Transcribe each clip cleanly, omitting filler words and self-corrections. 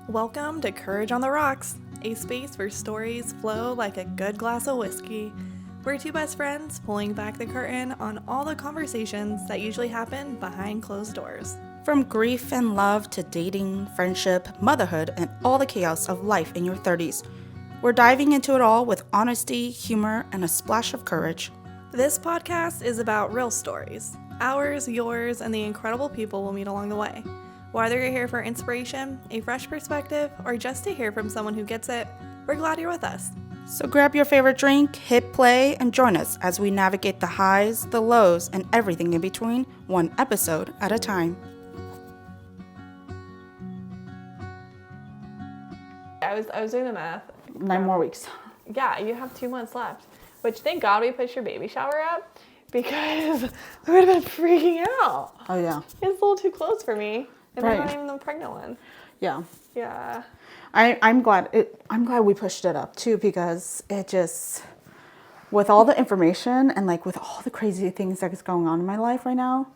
Welcome to Courage on the Rocks, a space where stories flow like a good glass of whiskey. We're two best friends pulling back the curtain on all the conversations that usually happen behind closed doors. From grief and love to dating, friendship, motherhood, and all the chaos of life in your 30s. We're diving into it all with honesty, humor, and a splash of courage. This podcast is about real stories, ours, yours, and the incredible people we'll meet along the way. Whether you're here for inspiration, a fresh perspective, or just to hear from someone who gets it, we're glad you're with us. So grab your favorite drink, hit play, and join us as we navigate the highs, the lows, and everything in between, one episode at a time. I was doing the math. 9 more weeks. Yeah, you have 2 months left, which thank God we pushed your baby shower up because I would have been freaking out. Oh, yeah. It's a little too close for me, and Right. I'm not even the pregnant one. Yeah. Yeah. I'm glad we pushed it up too, because it just, with all the information and like with all the crazy things that is going on in my life right now,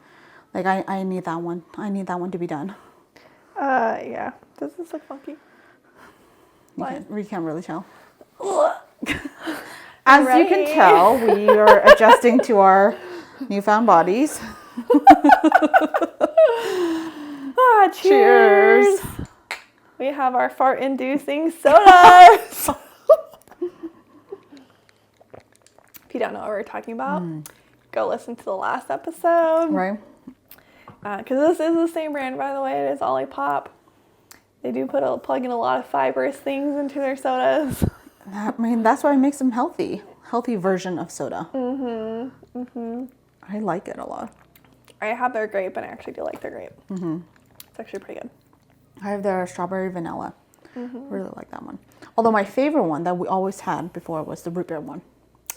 like I need that one. I need that one to be done. Yeah. Does this look funky? We can't really tell. As you can Right. tell, we are adjusting to our newfound bodies. Cheers. We have our fart-inducing sodas. If you don't know what we're talking about, go listen to the last episode. Right? Because this is the same brand, by the way. It is Olipop. They do plug in a lot of fibrous things into their sodas. I mean, that's why it makes them healthy version of soda. I like it a lot. I have their grape, and I actually do like their grape. It's actually pretty good. I have their strawberry vanilla. Really like that one. Although my favorite one that we always had before was the root beer one.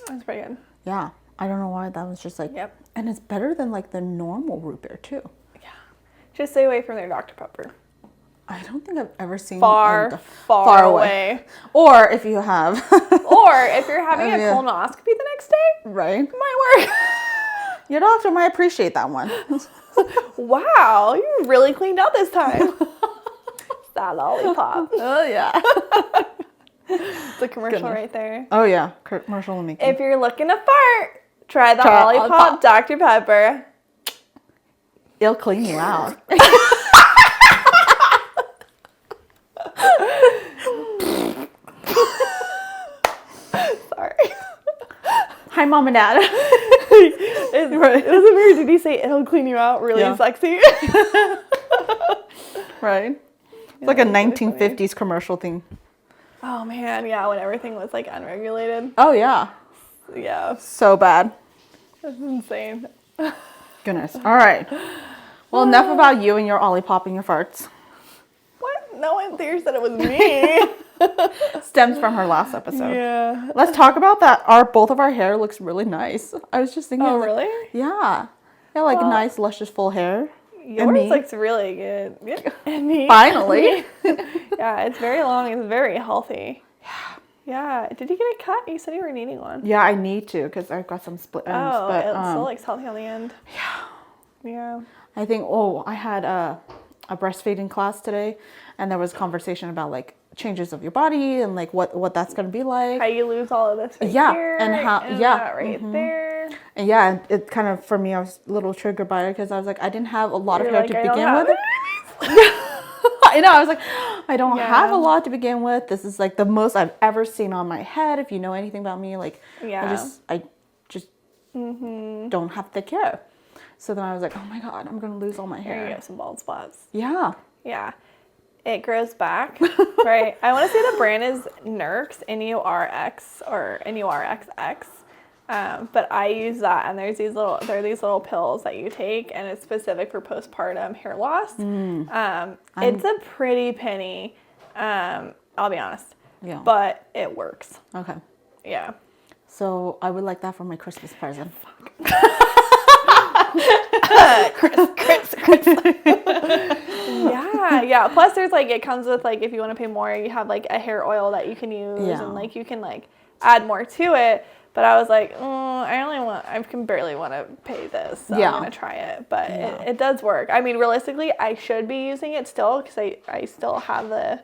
That's pretty good. Yeah. I don't know why, that was just like, Yep. And it's better than like the normal root beer too. Yeah. Just stay away from their Dr. Pepper. I don't think I've ever seen Far away. Or if you have. Or if you're having a Yeah. colonoscopy the next day, Right? it might work. Your doctor might appreciate that one. Wow, you really cleaned out this time. That lollipop. Oh yeah. It's a commercial Goodness. right there. Oh yeah. Commercial making. If you're looking to fart, try the Try Olipop Olipop. Dr. Pepper. It'll clean you out. Sorry. Hi, Mom and Dad. It wasn't weird. Did he say it'll clean you out really Yeah. sexy? Right? It's like a 1950s commercial thing. Oh man, yeah, when everything was like unregulated. Oh yeah. Yeah, So bad. that's insane. Goodness. All right. Well, enough about you and your Olipop and your farts. What? No one there said it was me. Stems from her last episode. Yeah. Let's talk about that. Both of our hair looks really nice. I was just thinking. Oh, like, really? Yeah. Yeah, like Well, nice, luscious, full hair. Yours me. looks really good. Yeah. And me. Finally. Yeah, it's very long. It's very healthy. Yeah. Did you get a cut? You said you were needing one. Yeah, I need to because I've got some split ends. Oh, but it still looks healthy on the end. Yeah. I think. I had a breastfeeding class today, and there was conversation about like changes of your body and like what that's gonna be like. How you lose all of this right Yeah, here, and how- and yeah, that right there. And yeah, it kind of, for me, I was a little triggered by it because I was like, I didn't have a lot of You're hair like, to I don't begin have with. I know, I was like, I don't Yeah. have a lot to begin with. This is like the most I've ever seen on my head. If you know anything about me, like, Yeah. I just don't have thick hair. So then I was like, oh my God, I'm going to lose all my Here you hair. have some bald spots. Yeah. Yeah. It grows back, right? I want to say the brand is Nurx, N-U-R-X or N-U-R-X-X. But I use that, and there are these little pills that you take, and it's specific for postpartum hair loss. It's a pretty penny, I'll be honest. Yeah. But it works. Okay. Yeah. So I would like that for my Christmas present. Yeah. Plus, there's like, it comes with like, if you want to pay more, you have like a hair oil that you can use, and like you can like add more to it. But I was like, I can barely want to pay this, so I'm going to try it. But it does work. I mean, realistically, I should be using it still because I still have the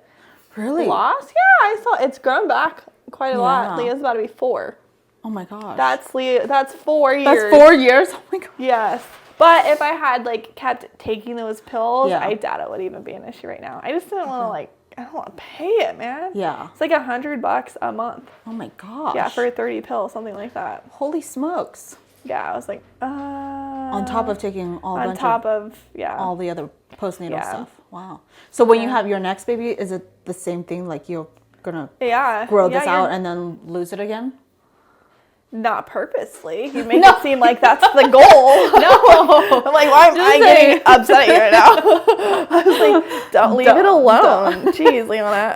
Really? loss. Yeah, I saw it's grown back quite a lot. Yeah. Leah's about to be 4. Oh my gosh. That's Leah. That's 4 years. That's 4 years? Oh my god. Yes. But if I had like kept taking those pills, Yeah. I doubt it would even be an issue right now. I just didn't want to I don't want to pay it, man. Yeah. It's like $100 a month. Oh my gosh. Yeah, for 30 pills, something like that. Holy smokes. Yeah, I was like, On top of taking all on top of all the other postnatal Yeah. stuff. Wow. So when you have your next baby, is it the same thing? Like you're gonna yeah, grow yeah, this out and then lose it again? not purposely. You make it seem like that's the goal. No. I'm like, why am I getting upset at you right now? I was like, don't leave it alone. Jeez, Leona.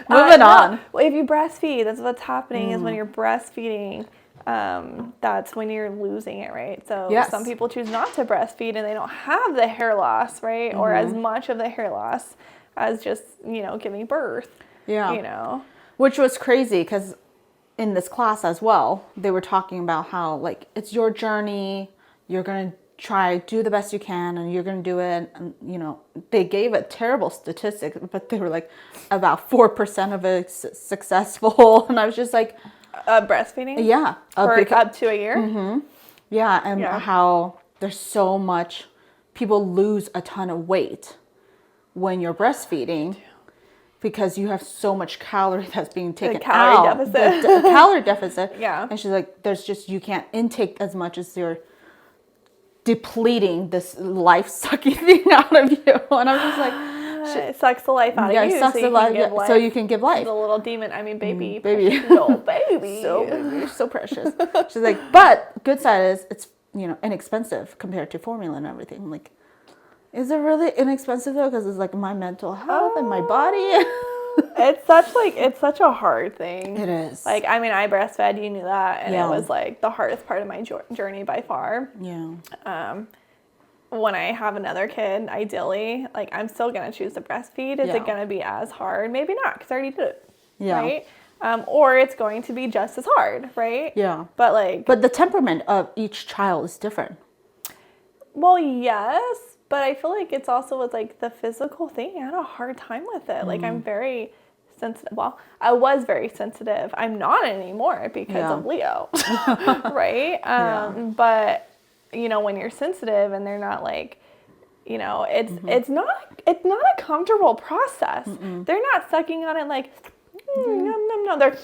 Moving on. No. Well, if you breastfeed, that's what's happening is when you're breastfeeding, that's when you're losing it, right? So Yes. some people choose not to breastfeed and they don't have the hair loss, right? Or as much of the hair loss as just, giving birth. Yeah. Which was crazy because in this class as well, they were talking about how like it's your journey. You're gonna do the best you can, and you're gonna do it. And they gave a terrible statistic, but they were like about 4% of it successful, and I was just like, breastfeeding? yeah, For up to a year? yeah, and how there's so much people lose a ton of weight when you're breastfeeding. Because you have so much calorie that's being taken calorie out. deficit. The calorie deficit. Yeah. And she's like, you can't intake as much as you're depleting this life-sucking thing out of you. And I'm just like... It sucks the life out of you. It sucks the life, so you can give life. The little demon, baby. Baby. No, baby. So precious. She's like, but good side is it's, inexpensive compared to formula and everything. I'm like, is it really inexpensive though? Because it's like my mental health and my body. It's such a hard thing. It is. I breastfed, you knew that, and it was like the hardest part of my journey by far. Yeah. When I have another kid, ideally, I'm still gonna choose to breastfeed. Is it gonna be as hard? Maybe not, because I already did it. Yeah. Right. Or it's going to be just as hard, right? Yeah. But the temperament of each child is different. Well, yes. But I feel like it's also with the physical thing. I had a hard time with it. I'm very sensitive. Well, I was very sensitive. I'm not anymore because of Leo, right? But when you're sensitive and they're not it's not a comfortable process. They're not sucking on it nom nom nom. They're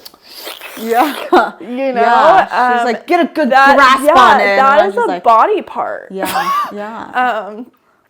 Yeah. She's like, get a good grasp on it. That is a body part. Yeah.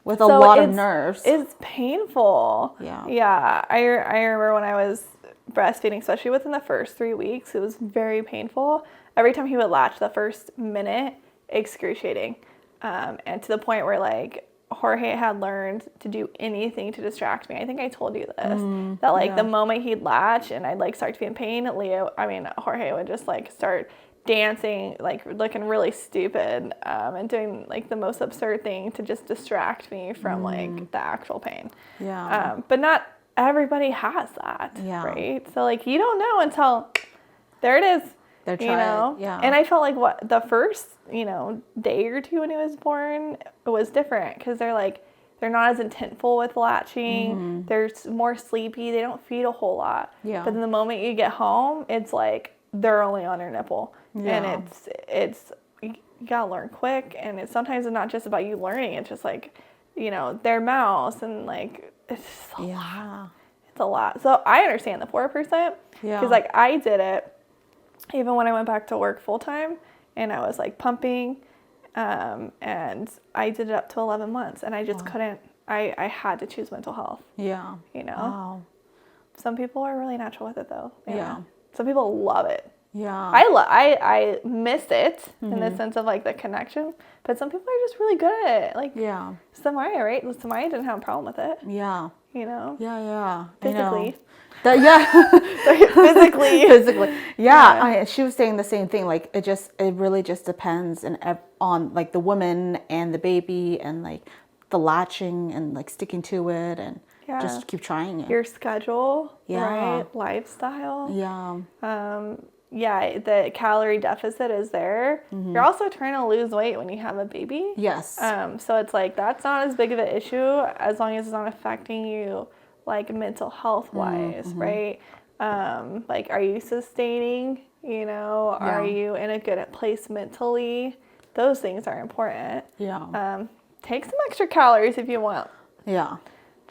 With a lot of nerves. It's painful. Yeah. Yeah. I remember when I was breastfeeding, especially within the first 3 weeks, it was very painful. Every time he would latch the first minute, excruciating. And to the point where Jorge had learned to do anything to distract me. I think I told you this. That the moment he'd latch and I'd start to be in pain, Jorge would just start dancing, looking really stupid, and doing the most absurd thing to just distract me from the actual pain. Yeah. But not everybody has that. Yeah. Right. So you don't know until there it is. They're trying. Yeah. And I felt the first day or two when he was born, it was different because they're not as intentful with latching. They're more sleepy. They don't feed a whole lot. Yeah. But then the moment you get home, it's they're only on your nipple. Yeah. And it's you gotta learn quick. And sometimes it's not just about you learning. It's just their mouths and it's just a lot. It's a lot. So I understand the 4%. Yeah. Because I did it even when I went back to work full time and I was pumping, and I did it up to 11 months and I just couldn't. I had to choose mental health. Yeah. Wow. Some people are really natural with it though. Yeah. Some people love it. Yeah. I miss it in the sense of the connection, but some people are just really good at it. Yeah. Samaya, right? Samaya didn't have a problem with it. Yeah. Yeah. Physically. Physically. Yeah. She was saying the same thing. It really just depends on the woman and the baby and the latching and sticking to it and just keep trying it. Your schedule, right? Lifestyle. Yeah. The calorie deficit is there. You're also trying to lose weight when you have a baby. Yes. So it's that's not as big of an issue as long as it's not affecting you like mental health wise, right? Like, are you sustaining? You know, are you in a good place mentally? Those things are important. Yeah. Take some extra calories if you want. Yeah.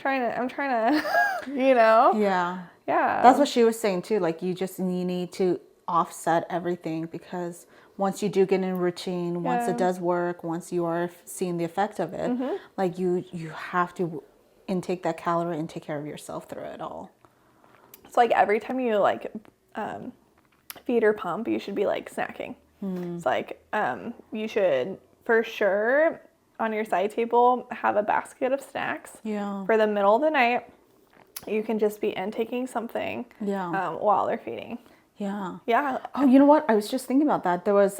I'm trying to, you know? Yeah. Yeah. That's what she was saying too. Like you need to offset everything, because once you do get in a routine, once it does work, once you are seeing the effect of it, like you have to intake that calorie and take care of yourself through it all. It's like every time you like feed or pump, you should be like snacking. It's like you should for sure on your side table have a basket of snacks. Yeah. For the middle of the night, you can just be intaking something. Yeah. While they're feeding. Yeah. Yeah. Oh, you know what? I was just thinking about that. There was,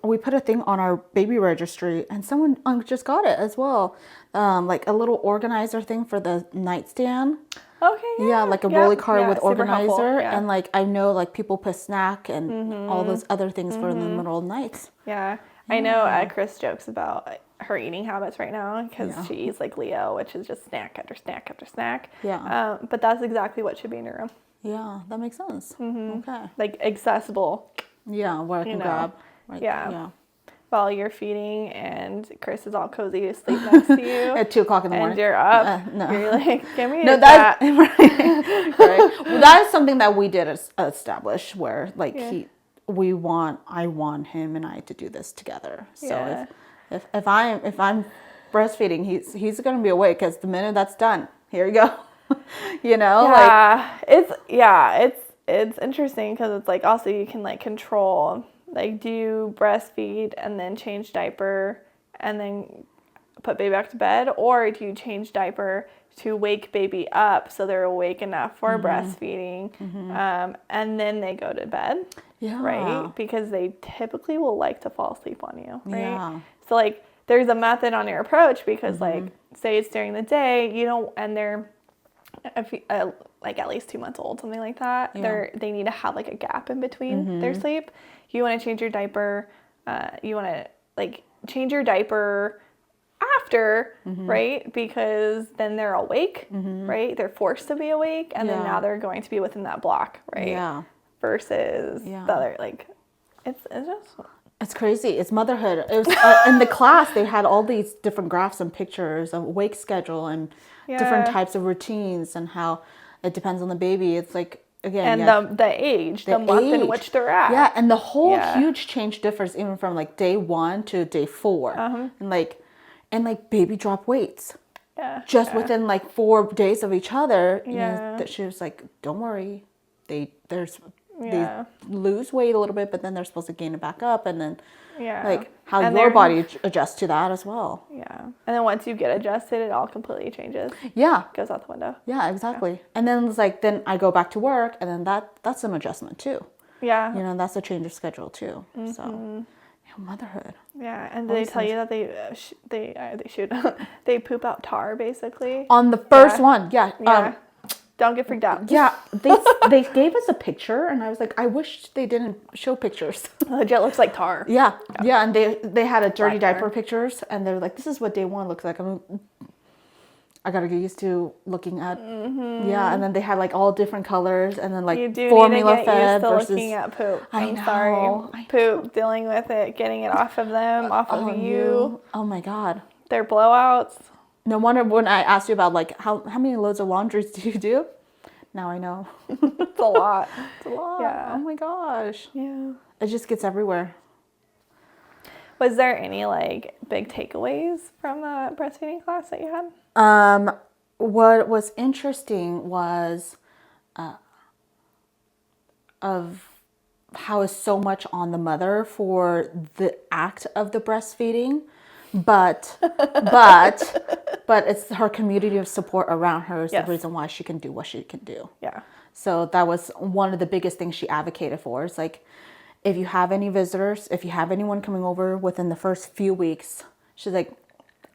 we put a thing on our baby registry, and someone just got it as well. Like a little organizer thing for the nightstand. Okay. Yeah, like a rolly cart with super helpful. organizer. Yeah. And like, I know like people put snack and all those other things for in the middle of the night. Yeah. I know Chris jokes about her eating habits right now because she eats like Leo, which is just snack after snack after snack. Yeah. But that's exactly what should be in your room. Yeah, that makes sense. Okay. Like accessible. Yeah, what I can grab. Right. Yeah. While you're feeding and Chris is all cozy to sleep next to you. At 2 o'clock in the morning. And you're up. No. You're like, give me that. Right. Well, that is something that we did establish where like I want him and I to do this together. So if I'm breastfeeding, he's going to be awake, because the minute that's done, here you go. You know, it's interesting because it's like also you can like control, like, do you breastfeed and then change diaper and then put baby back to bed, or do you change diaper to wake baby up so they're awake enough for breastfeeding, and then they go to bed, right? Because they typically will like to fall asleep on you, right? So like there's a method on your approach, because like say it's during the day, you don't, and they're like at least 2 months old, something like that. They need to have like a gap in between their sleep. You want to change your diaper. You want to like change your diaper after, right? Because then they're awake, right? They're forced to be awake, and then now they're going to be within that block, right? Yeah. Versus the other, like it's just. It's crazy. It's motherhood. It was in the class. They had all these different graphs and pictures of wake schedule and different types of routines, and how it depends on the baby. It's like, again, and the age, the month in which they're at. Yeah, and the whole huge change differs even from like day 1 to day 4, and like baby drop weights. Just within like 4 days of each other. You know, that she was like, don't worry, they lose weight a little bit, but then they're supposed to gain it back up, and then like how your body adjusts to that as well. Yeah. And then once you get adjusted, it all completely changes. Yeah. Goes out the window. Yeah, exactly. Yeah. And then it's like, then I go back to work, and then that's an adjustment too. Yeah. You know, that's a change of schedule too. So, motherhood. Yeah. And they tell you that they poop out tar basically on the first one. Yeah. Don't get freaked out. Yeah, they gave us a picture, and I was like, I wish they didn't show pictures. Legit looks like tar. Yeah, and they had a dirty diaper pictures, and they're like, this is what day 1 looks like. I gotta get used to looking at. Yeah, and then they had like all different colors, and then like formula fed versus looking at poop. I'm sorry, poop, dealing with it, getting it off of them, off of you. Oh my God, their blowouts. No wonder when I asked you about like how many loads of laundry do you do? Now I know. It's a lot. It's a lot. Yeah. Oh my gosh. Yeah. It just gets everywhere. Was there any like big takeaways from the breastfeeding class that you had? What was interesting was of how is so much on the mother for the act of the breastfeeding. But it's her community of support around her is the reason why she can do what she can do. Yeah. So that was one of the biggest things she advocated for. It's like, if you have any visitors, if you have anyone coming over within the first few weeks, she's like,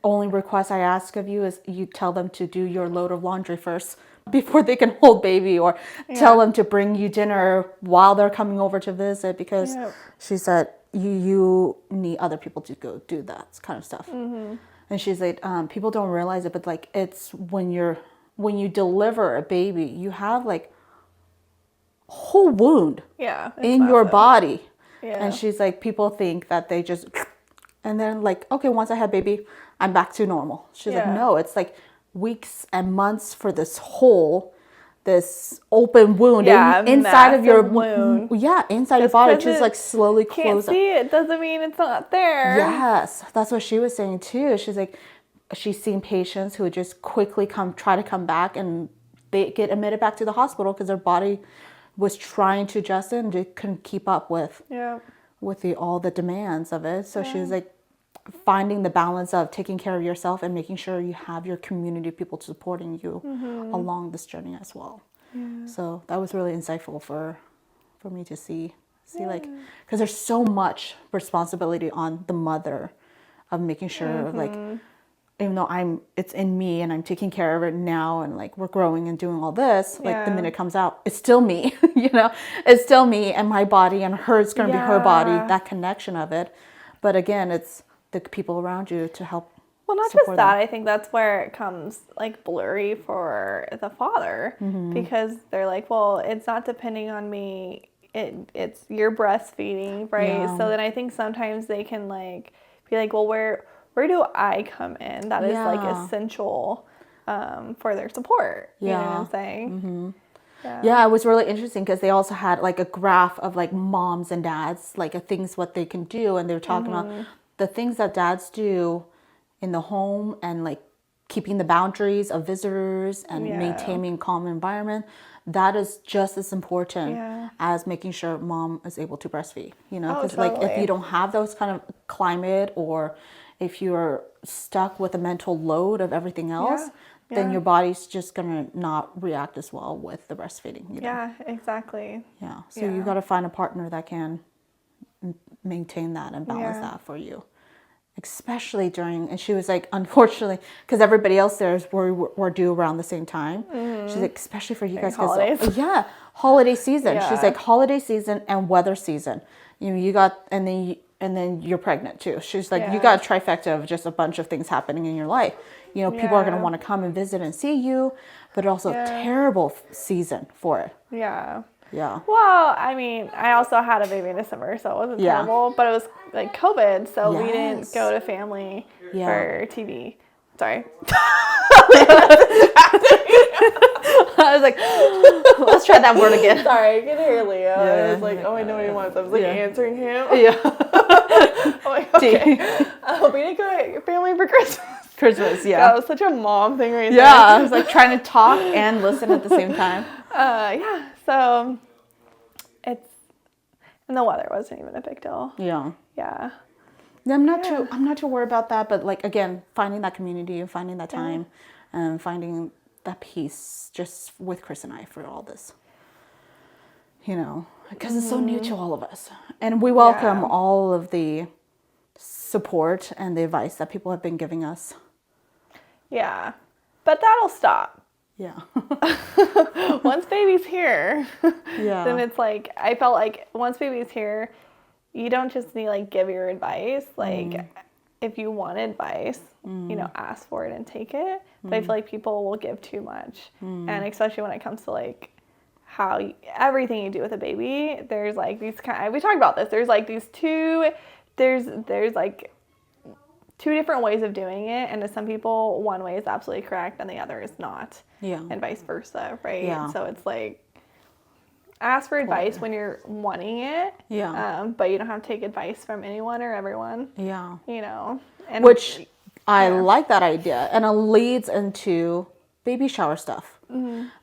only request I ask of you is you tell them to do your load of laundry first before they can hold baby, or tell them to bring you dinner while they're coming over to visit, because she said, you need other people to go do that kind of stuff. And she's like, people don't realize it, but like it's when you're when you deliver a baby, you have like a whole wound Yeah. It's in your massive. body. Yeah. And she's like, people think that they just, and then like, okay, once I have baby, I'm back to normal. She's like, Yeah. no, it's like weeks and months for this hole, this open wound Yeah, inside of your wound. inside your Just body, 'cause just it like slowly Can't close up. see it doesn't mean it's not there. Yes, that's what she was saying too. She's like, she's seen patients who just quickly try to come back, and they get admitted back to the hospital because their body was trying to adjust and they couldn't keep up with Yeah. all the demands of it. So she was like, finding the balance of taking care of yourself and making sure you have your community of people supporting you along this journey as well. Yeah. So that was really insightful for me to see like, because there's so much responsibility on the mother of making sure like, even though it's in me and I'm taking care of it now and like we're growing and doing all this, like the minute it comes out, it's still me, it's still me and my body, and it's going to be her body, that connection of it. But again, it's the people around you to help. Well, not just that. I think that's where it comes like blurry for the father, because they're like, well, it's not depending on me. It's you're breastfeeding, right? Yeah. So then I think sometimes they can like be like, well, where do I come in? That is like essential for their support. You know what I'm saying? Yeah, it was really interesting because they also had like a graph of like moms and dads, like things what they can do, and they were talking about the things that dads do in the home and like keeping the boundaries of visitors and maintaining calm environment. That is just as important as making sure mom is able to breastfeed. Because like if you don't have those kind of climate, or if you're stuck with a mental load of everything else, then your body's just gonna not react as well with the breastfeeding. Yeah, exactly. Yeah. So you got to find a partner that can maintain that and balance that for you, especially during. And she was like, unfortunately, because everybody else there were due around the same time. She's like, especially for you guys, holidays. Holiday season. She's like, holiday season and weather season. You got, and then you're pregnant too. She's like, you got a trifecta of just a bunch of things happening in your life. People are going to want to come and visit and see you, but also a terrible season for it. Yeah. Yeah. Well, I mean, I also had a baby in December, so it wasn't terrible, but it was like COVID, so we didn't go to family for TV. Sorry. I was like, let's try that word again. Sorry, I can hear Leo. I was like, oh, I know what he wants. I was like answering him. Yeah. I'm like, okay. We didn't go to family for Christmas. That was such a mom thing right there. Yeah, I was like trying to talk and listen at the same time. So and the weather wasn't even a big deal. Yeah. Yeah. I'm not too worried about that, but like again, finding that community and finding that time and finding that peace just with Chris and I for all this. Because it's so new to all of us. And we welcome all of the support and the advice that people have been giving us. Yeah. But that'll stop. Yeah. Once baby's here, then it's like, I felt like once baby's here, you don't just need like give your advice. Like if you want advice, ask for it and take it. But I feel like people will give too much. And especially when it comes to like how everything you do with a baby, there's like these we talked about this. There's like these there's like two different ways of doing it, and to some people one way is absolutely correct and the other is not. And vice versa, right? So it's like ask for advice when you're wanting it, but you don't have to take advice from anyone or everyone. And which I like that idea, and it leads into baby shower stuff.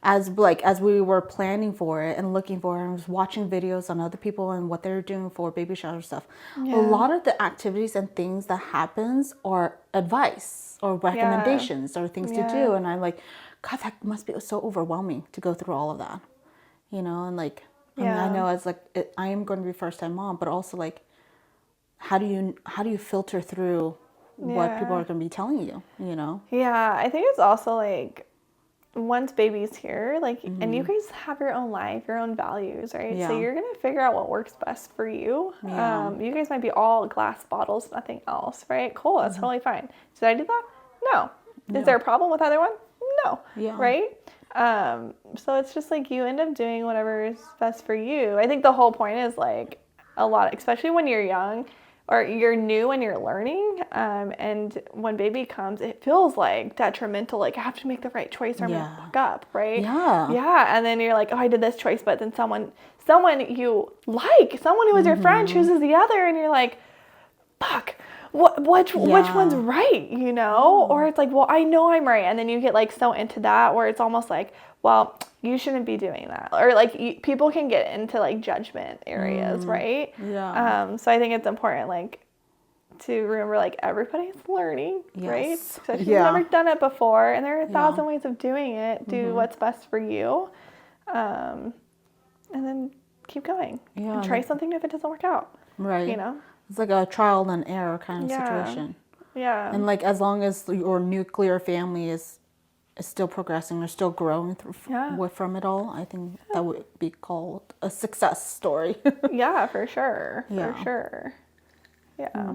As we were planning for it and looking for it, and was watching videos on other people and what they're doing for baby shower stuff. A lot of the activities and things that happens are advice or recommendations or things to do, and I'm like, God, that must be so overwhelming to go through all of that, and like I mean, I know as like I am going to be first time mom, but also like how do you filter through what people are going to be telling you, I think it's also like once baby's here, like, and you guys have your own life, your own values, right? So you're going to figure out what works best for you. You guys might be all glass bottles, nothing else, right? Cool, that's totally fine. Did I do that? No. Is there a problem with either one? No. Yeah. Right? So it's just like you end up doing whatever is best for you. I think the whole point is like a lot, especially when you're young or you're new and you're learning. And when baby comes, it feels like detrimental. Like I have to make the right choice or I'm going to fuck up. Right? Yeah. Yeah. And then you're like, oh, I did this choice, but then someone you like, someone who was your friend chooses the other and you're like, fuck. Which one's right, you know? Or it's like, well, I know I'm right. And then you get like so into that where it's almost like, well, you shouldn't be doing that. Or like people can get into like judgment areas, right? Yeah. So I think it's important like to remember like everybody's learning, right? Yes. Especially if you've never done it before. And there are 1,000 ways of doing it. Do what's best for you. And then keep going. Yeah. And try something if it doesn't work out. Right. You know? It's like a trial and error kind of situation. Yeah. And like as long as your nuclear family is still progressing or still growing from it all, I think that would be called a success story. Yeah, for sure. Yeah. For sure. Yeah.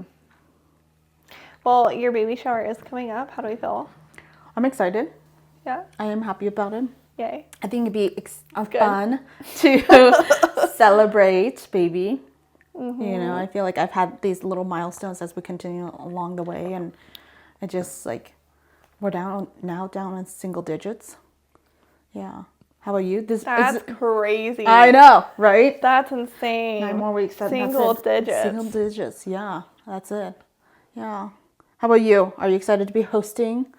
Well, your baby shower is coming up. How do we feel? I'm excited. Yeah. I am happy about it. Yay. I think it'd be fun to celebrate baby. You know, I feel like I've had these little milestones as we continue along the way, and it just like we're down in single digits. Yeah. How about you? That's crazy. I know, right? That's insane. 9 more weeks. Single digits. Single digits. Yeah, that's it. Yeah. How about you? Are you excited to be hosting?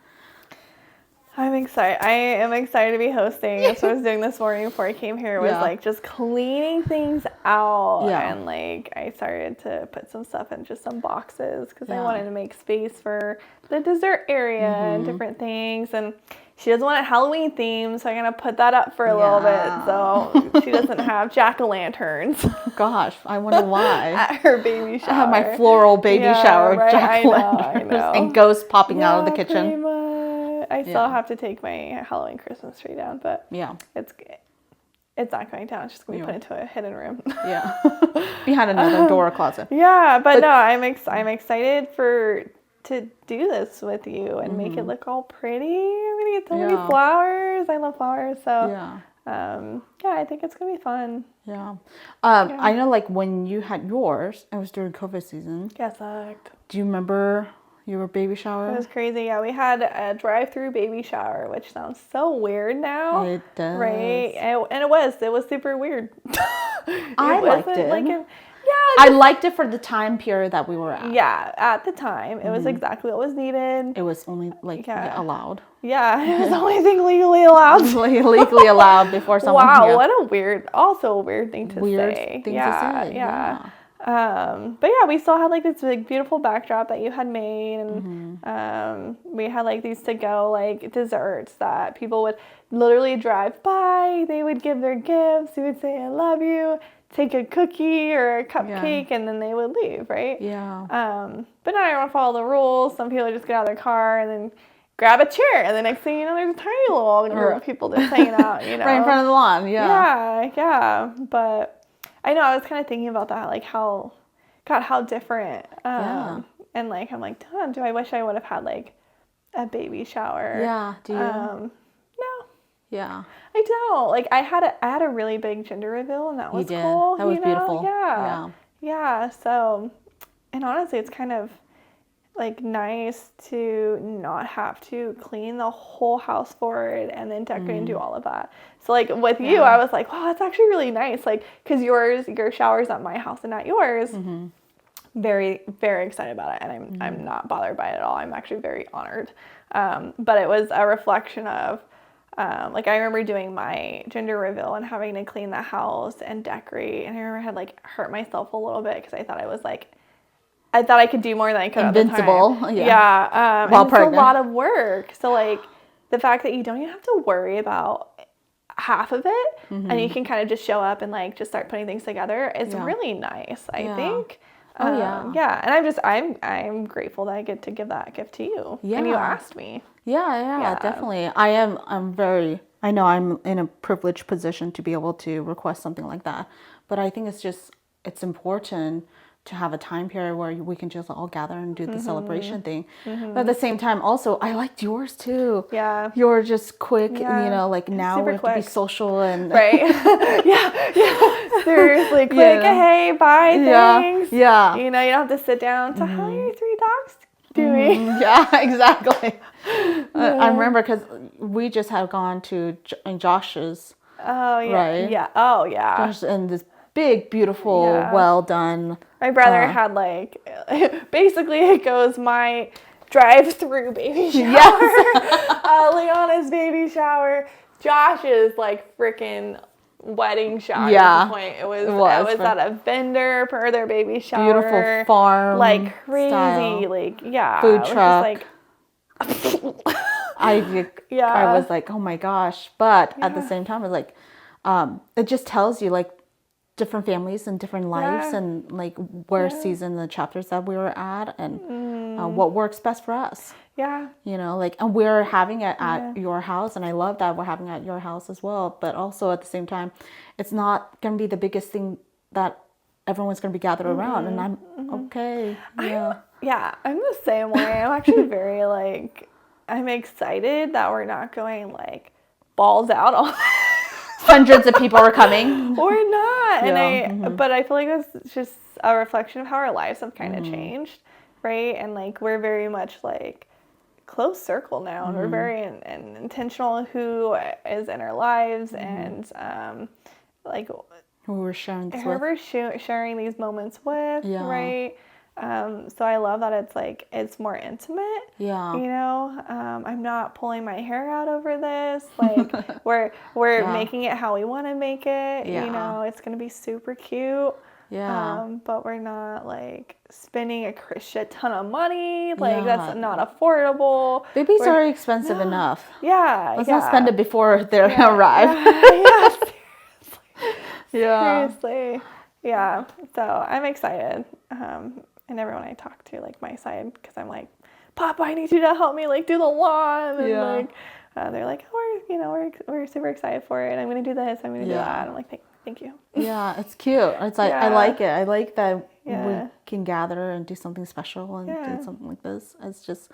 I'm excited. I am excited to be hosting. That's what I was doing this morning before I came here. Was like just cleaning things out, and like I started to put some stuff in just some boxes because I wanted to make space for the dessert area and different things. And she doesn't want a Halloween theme, so I'm gonna put that up for a little bit so she doesn't have jack-o'-lanterns. Gosh, I wonder why. At her baby shower. I have my floral baby shower right? jack-o'-lanterns I know. and ghosts popping out of the kitchen. Pretty much. I still have to take my Halloween Christmas tree down, but it's not going down. It's just going to be put into a hidden room. Yeah. Behind another door or closet. Yeah, but no, I'm excited to do this with you and make it look all pretty. I'm going to get so many flowers. I love flowers. So I think it's going to be fun. Yeah. I know like when you had yours, it was during COVID season. Yeah, sucked. Do you remember your baby shower? It was crazy. Yeah, we had a drive-through baby shower, which sounds so weird now. It does. Right? And it was super weird. I liked it. I liked it for the time period that we were at. Yeah, at the time. It was exactly what was needed. It was only allowed. Yeah, it was the only thing legally allowed. Legally allowed before someone. Wow, what a weird thing to say. Yeah. But yeah, we still had like this big beautiful backdrop that you had made, and we had like these to go like desserts that people would literally drive by. They would give their gifts. You would say I love you, take a cookie or a cupcake, and then they would leave, right? Yeah. But now I don't follow the rules. Some people just get out of their car and then grab a chair, and the next thing you know, there's a tiny little group of people just hanging out, you know, right in front of the lawn. Yeah. But I know I was kind of thinking about that, like how different. And like I'm like, damn, do I wish I would have had like a baby shower? Yeah. Do you? No. Yeah. I don't. Like I had a really big gender reveal, and that was cool. That was beautiful. Yeah. So, and honestly, it's kind of like nice to not have to clean the whole house for it and then decorate and do all of that. So like with you, I was like, wow, that's actually really nice. Like, cause your shower's at my house and not yours. Very, very excited about it. And I'm not bothered by it at all. I'm actually very honored. But it was a reflection of, like I remember doing my gender reveal and having to clean the house and decorate. And I remember I had like hurt myself a little bit because I thought I could do more than I could Invincible. at the time. Yeah. While and pregnant. It's a lot of work. So like the fact that you don't even have to worry about half of it and you can kind of just show up and like just start putting things together is really nice, I think. Yeah. And I'm grateful that I get to give that gift to you. Yeah. And you asked me. Yeah, definitely. I know I'm in a privileged position to be able to request something like that. But I think it's important to have a time period where we can just all gather and do the celebration thing. But at the same time, also, I liked yours too. Yeah. You're just quick, and, Yeah. you know, like now Super we have to be quick. social and Right. yeah. Seriously, quick, Yeah. hey, bye, Yeah. thanks. Yeah. You know, you don't have to sit down. So how are your 3 dogs doing? Yeah, exactly. I remember because we just had gone to Josh's. Oh, yeah. Right. Yeah. Oh, yeah. Josh, and this big, beautiful, Yeah. well done. My brother had like, basically it goes my drive-through baby shower, Leona's baby shower, Josh's like freaking wedding shower. Yeah, At the point. It was but- at a vendor for their baby shower. Beautiful farm, like crazy, style. like yeah, Food it was truck. Just like, I was like, oh my gosh. But at the same time, it's like, it just tells you like different families and different lives and like where season the chapters that we were at and what works best for us. Yeah. You know, like, and we're having it at your house, and I love that we're having it at your house as well. But also at the same time, it's not going to be the biggest thing that everyone's going to be gathered around, and I'm okay. Yeah. I'm the same way. I'm actually very like, I'm excited that we're not going like balls out on Hundreds of people are coming. or not. Yeah, And but I feel like that's just a reflection of how our lives have kind of changed, right? And like we're very much like close circle now, and we're very intentional who is in our lives, and like Who we're sharing this who with. we're sharing these moments with, Yeah. right? So I love that it's like it's more intimate. Yeah. You know, I'm not pulling my hair out over this. Like we're making it how we want to make it. Yeah. You know, it's gonna be super cute. Yeah. But we're not like spending a shit ton of money. Like Yeah. that's not affordable. Babies are expensive enough. Yeah. Let's not spend it before they arrive. Yeah. Yeah. Seriously. Yeah. So I'm excited. And everyone I talk to, like my side, because I'm like, Papa, I need you to help me like do the lawn. And like, they're like, oh, we're super excited for it. I'm going to do this. I'm going to do that. I'm like, thank you. Yeah, it's cute. It's like, I like it. I like that we can gather and do something special and do something like this. It's just,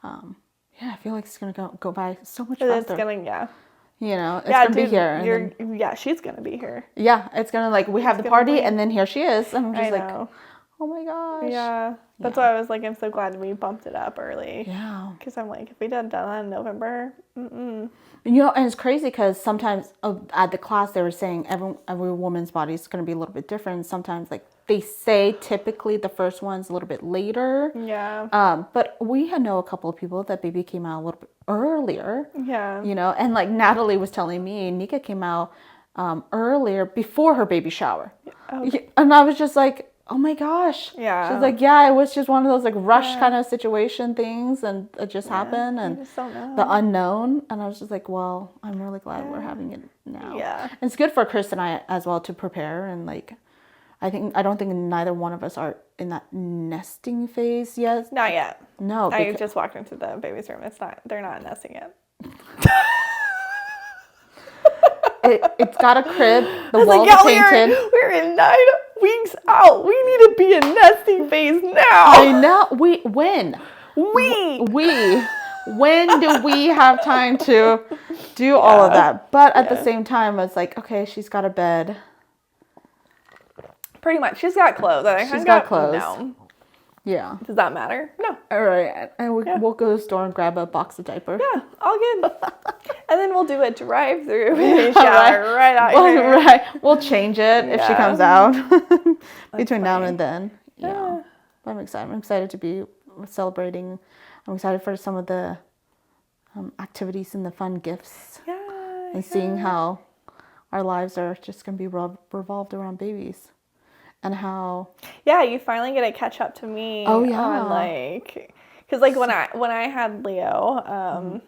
I feel like it's going to go by so much faster. It's going to, You know, it's going to be here. And then, she's going to be here. Yeah, it's going to like, we have the party and then here she is. And I'm just like, know. oh my gosh. Yeah. That's why I was like, I'm so glad we bumped it up early. Yeah. Because I'm like, if we done that in November, You know, and it's crazy because sometimes at the class they were saying every woman's body is going to be a little bit different. Sometimes like they say typically the first one's a little bit later. Yeah. But we know a couple of people that baby came out a little bit earlier. Yeah. You know, and like Natalie was telling me, Nika came out earlier before her baby shower. Okay. And I was just like, oh my gosh. Yeah. She's like, yeah, it was just one of those like rush kind of situation things, and it just happened, and just don't know. the unknown. And I was just like, well, I'm really glad we're having it now. Yeah. And it's good for Chris and I as well to prepare, and like, I don't think neither one of us are in that nesting phase yet. Not yet. No. I just walked into the baby's room. They're not nesting yet. It's got a crib. The I was walls like, are painted. we're in 9 weeks out. We need to be in nesting phase now. I know. When do we have time to do all of that? But at the same time, it's like, okay, she's got a bed. Pretty much. She's got clothes. She's got clothes. No. Yeah. Does that matter? No. All right. And we'll go to the store and grab a box of diapers. Yeah, all good. And then we'll do a drive-through baby shower right out here. Right. We'll change it if she comes out between now funny. and then. Yeah. But I'm excited. I'm excited to be celebrating. I'm excited for some of the activities and the fun gifts. Yeah. And seeing how our lives are just going to be revolved around babies. And how... Yeah, you finally get to catch up to me. Oh, yeah. On like... Because like when I had Leo...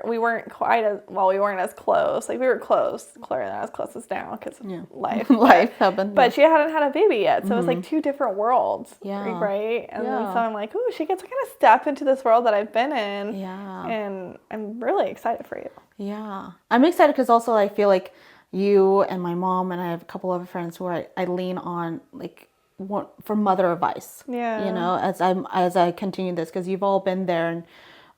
we weren't quite as well. We weren't as close. Like we were close, clearly not as close as now because of life. Life happened. But she hadn't had a baby yet, so it was like 2 different worlds. Yeah. Right. And then so I'm like, ooh, she gets to kind of step into this world that I've been in. Yeah. And I'm really excited for you. Yeah, I'm excited because also I feel like you and my mom and I have a couple other friends who I lean on like for mother advice. Yeah. You know, as I continue this, because you've all been there,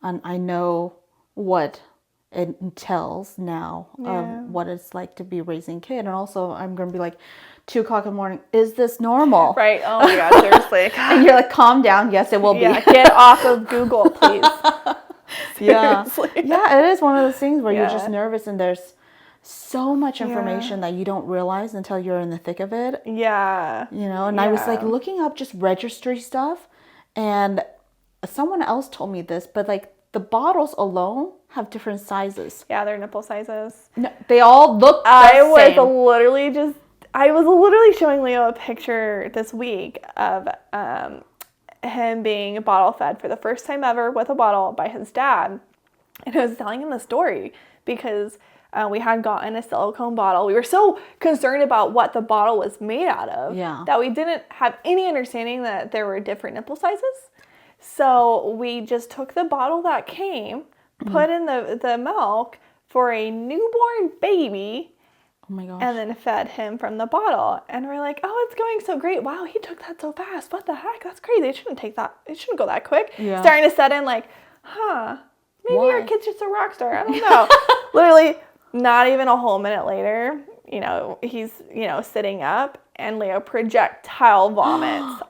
and I know what it entails now of what it's like to be raising a kid. And also I'm going to be like, 2:00 in the morning, is this normal? Right. Oh my God, seriously. And you're like, calm down. Yes, it will be. Yeah, get off of Google, please. Seriously. Yeah, it is one of those things where you're just Yeah. nervous, and there's so much information that you don't realize until you're in the thick of it. Yeah. You know, and I was like looking up just registry stuff, and someone else told me this, but like the bottles alone have different sizes. Yeah, they're nipple sizes. No, they all look the I was literally showing Leo a picture this week of him being bottle fed for the first time ever with a bottle by his dad. And I was telling him the story because we had gotten a silicone bottle. We were so concerned about what the bottle was made out of that we didn't have any understanding that there were different nipple sizes. So we just took the bottle that came, put in the milk for a newborn baby. Oh my gosh. And then fed him from the bottle. And we're like, oh, it's going so great. Wow, he took that so fast. What the heck? That's crazy. It shouldn't go that quick. Yeah. Starting to set in like, maybe our kid's just a rock star. I don't know. Literally, not even a whole minute later, you know, he's, you know, sitting up and Leo projectile vomits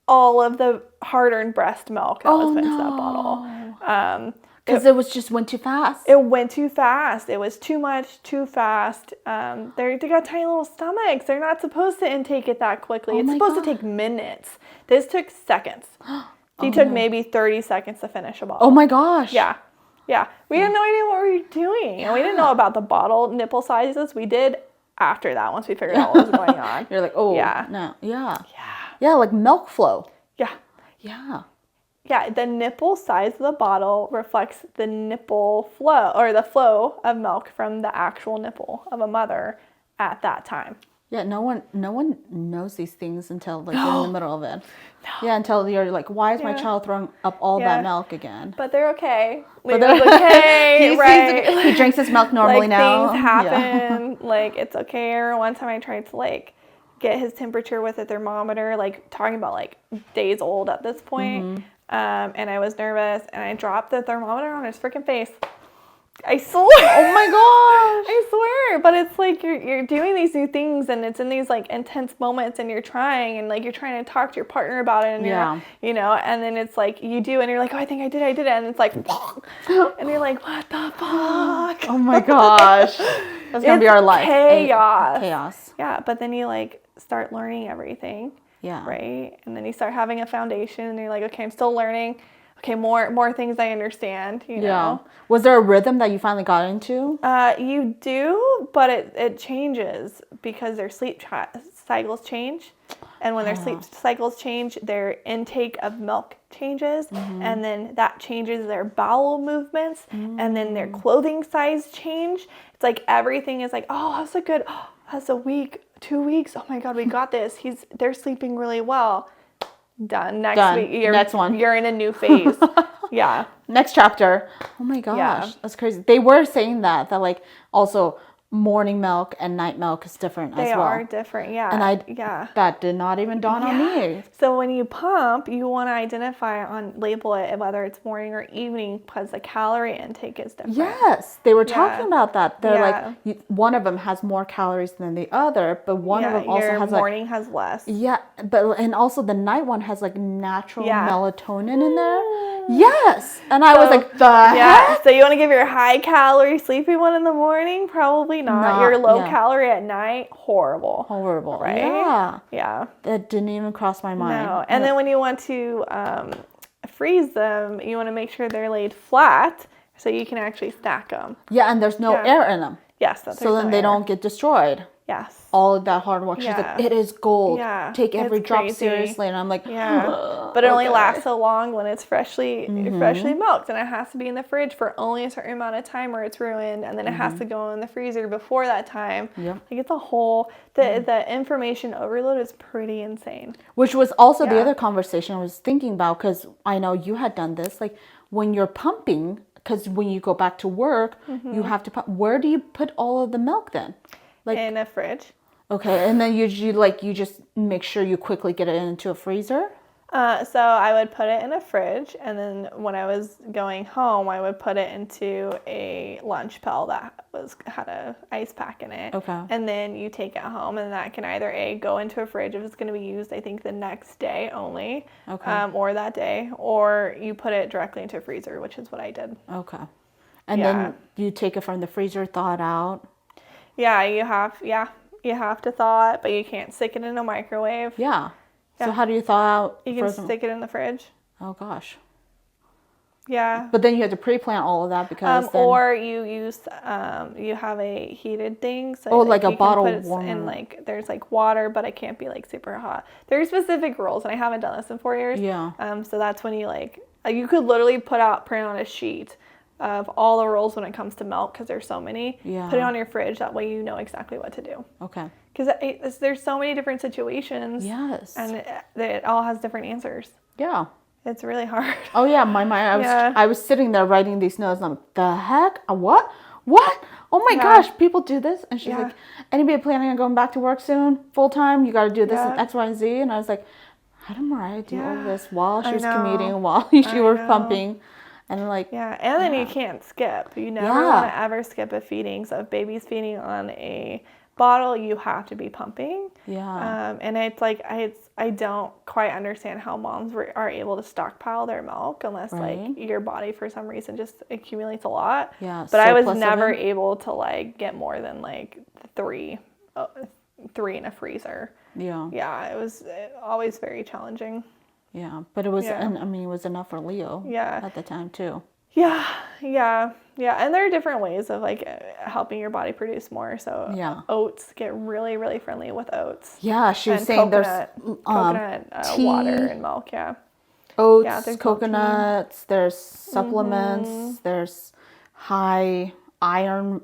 all of the hard-earned breast milk that was put into that bottle. Because it went too fast. It went too fast. It was too much, too fast. They got tiny little stomachs. They're not supposed to intake it that quickly. It's supposed to take minutes. This took seconds. He took maybe 30 seconds to finish a bottle. Oh my gosh. Yeah. Yeah. We had no idea what we were doing. And we didn't know about the bottle nipple sizes. We did after that once we figured out what was going on. You're like, oh, yeah. No. Yeah. Yeah, like milk flow. Yeah. Yeah. Yeah, the nipple size of the bottle reflects the nipple flow, or the flow of milk from the actual nipple of a mother at that time. Yeah, no one knows these things until like you're in the middle of it. No. Yeah, until you're like, why is my child throwing up all that milk again? But they're okay. Leo's okay, right? He drinks his milk normally now. Things happen. Like, it's okay. One time I tried to like get his temperature with a thermometer, like talking about like days old at this point. And I was nervous, and I dropped the thermometer on his freaking face. I swear. Oh my gosh. I swear. But it's like you're doing these new things, and it's in these like intense moments, and you're trying, and like you're trying to talk to your partner about it, and you're, you know, and then it's like you do, and you're like, oh, I think I did it, and it's like, and you're like, what the fuck? Oh my gosh. That's gonna be our life. Chaos. Yeah, but then you like start learning everything. Yeah. Right? And then you start having a foundation, and you're like, okay, I'm still learning. Okay, more things I understand, you know. Was there a rhythm that you finally got into? You do, but it changes because their sleep cycles change. And when their sleep cycles change, their intake of milk changes. And then that changes their bowel movements. And then their clothing size change. It's like everything is like, oh, that's a week, 2 weeks. Oh my God, we got this. They're sleeping really well. Done. Next week. Next one. You're in a new phase. Yeah. Next chapter. Oh my gosh. That's crazy. They were saying that like also morning milk and night milk is different as well. They are different, yeah. And that did not even dawn on me. So when you pump, you want to identify label it whether it's morning or evening because the calorie intake is different. Yes, they were talking about that. They're like, one of them has more calories than the other, but one of them also has morning has less. Yeah, and also the night one has like natural melatonin in there. Yes, and I was like, the heck? So you want to give your high calorie sleepy one in the morning? Probably not. Your low calorie at night, horrible, right? Yeah. That didn't even cross my mind. No, and then when you want to freeze them, you want to make sure they're laid flat so you can actually stack them. Yeah, and there's no air in them. Yes, so then they don't get destroyed. Yes. All of that hard work. She's like, it is gold. Yeah. Take every drop seriously. And I'm like, but it only lasts so long when it's freshly milked. And it has to be in the fridge for only a certain amount of time or it's ruined. And then it has to go in the freezer before that time. Yep. Like it's a whole, the information overload is pretty insane. Which was also the other conversation I was thinking about, because I know you had done this. Like when you're pumping, because when you go back to work, you have to pump. Where do you put all of the milk then? Like in a fridge. Okay, and then you just make sure you quickly get it into a freezer? So I would put it in a fridge, and then when I was going home, I would put it into a lunch pail that had a ice pack in it. Okay. And then you take it home, and that can either go into a fridge if it's going to be used, I think, the next day only, Okay. or that day, or you put it directly into a freezer, which is what I did. Okay. And Yeah. then you take it from the freezer, thaw it out? Yeah, you have to thaw it, but you can't stick it in a microwave. Yeah. So Yeah. how do you thaw out You can frozen? stick it in the fridge. Oh gosh. Yeah. But then you have to pre-plant all of that because then... Or you use you have a heated thing, so like a you can bottle put it warmer. in there's water, but it can't be super hot. There's specific rules, and I haven't done this in 4 years. Yeah. So that's when you you could literally print on a sheet of all the rules when it comes to milk, because there's so many. Yeah. Put it on your fridge, that way you know exactly what to do. Okay. Because there's so many different situations. Yes. And it all has different answers. Yeah. It's really hard. Oh yeah, my mind. I was sitting there writing these notes. And I'm like, the heck? What? Oh my gosh, people do this. And she's like, anybody planning on going back to work soon, full time? You got to do this and X, Y, and Z. And I was like, how did Mariah do all this while she was commuting, while she was pumping? And and then you can't skip. You never want to ever skip a feeding. So if baby's feeding on a bottle, you have to be pumping. Yeah. And I don't quite understand how moms are able to stockpile their milk unless your body for some reason just accumulates a lot. Yeah. But I was never able to get more than three in a freezer. Yeah. Yeah, it was always very challenging. Yeah, but it was, and I mean, it was enough for Leo. Yeah. At the time too. Yeah. And there are different ways of helping your body produce more. So oats, get really, really friendly with oats. Yeah, she was saying coconut, there's coconut water and milk. Yeah. Oats, coconuts. There's supplements. Mm-hmm. There's high iron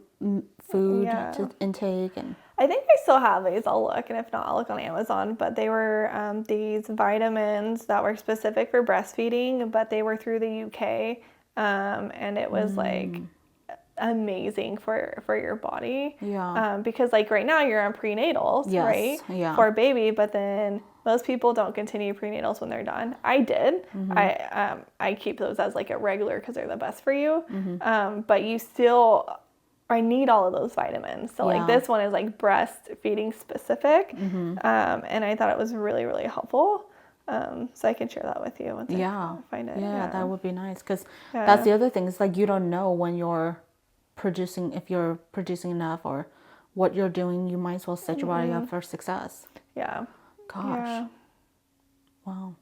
food to intake, and I think I still have these. I'll look, and if not, I'll look on Amazon. But they were these vitamins that were specific for breastfeeding, but they were through the UK, and it was amazing for your body. Yeah. Because right now you're on prenatals, right? Yeah. For a baby, but then most people don't continue prenatals when they're done. I did. Mm-hmm. I keep those as a regular because they're the best for you. Mm-hmm. But you still. I need all of those vitamins. So this one is breastfeeding specific. Mm-hmm. And I thought it was really, really helpful. So I can share that with you once I find it. Yeah, that would be nice. Because that's the other thing. It's you don't know when you're producing, if you're producing enough or what you're doing. You might as well set your body up for success. Yeah. Gosh. Yeah. Wow.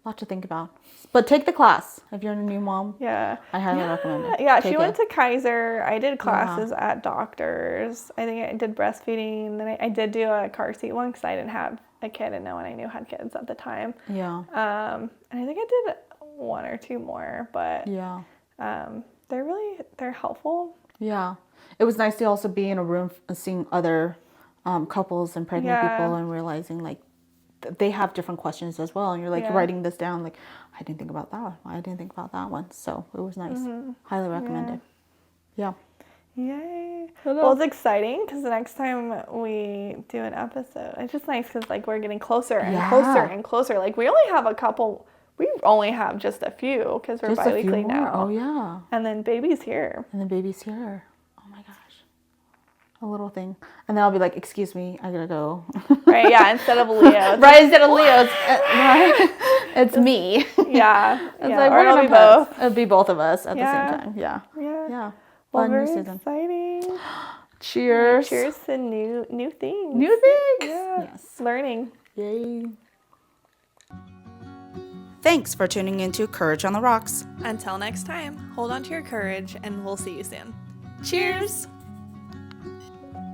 Lot to think about. But take the class if you're a new mom. Yeah. I highly recommend it. Yeah, she went to Kaiser. I did classes at doctors. I think I did breastfeeding. Then I did do a car seat one because I didn't have a kid and no one I knew had kids at the time. Yeah. And I think I did one or two more, but they're helpful. Yeah. It was nice to also be in a room seeing other couples and pregnant people and realizing they have different questions as well, and you're writing this down I didn't think about that one. I didn't think about that one. So it was nice. Mm-hmm. Highly recommended. Yeah. Yay. Well, it's exciting because the next time we do an episode, it's just nice because we're getting closer and closer and closer. We only have a couple. We only have just a few because we're bi-weekly now. Oh yeah. And then baby's here. Oh my gosh. A little thing. And then I'll be excuse me, I gotta go. Right, yeah, instead of Leo. Right, instead of Leo, it's me. Yeah. It's or it'll be both. It'll be both of us at the same time. Yeah. Yeah. Fun Well, very new season. Exciting. Cheers. Cheers to new things. New things. Yeah. Yes. Learning. Yay. Thanks for tuning into Courage on the Rocks. Until next time, hold on to your courage and we'll see you soon. Cheers!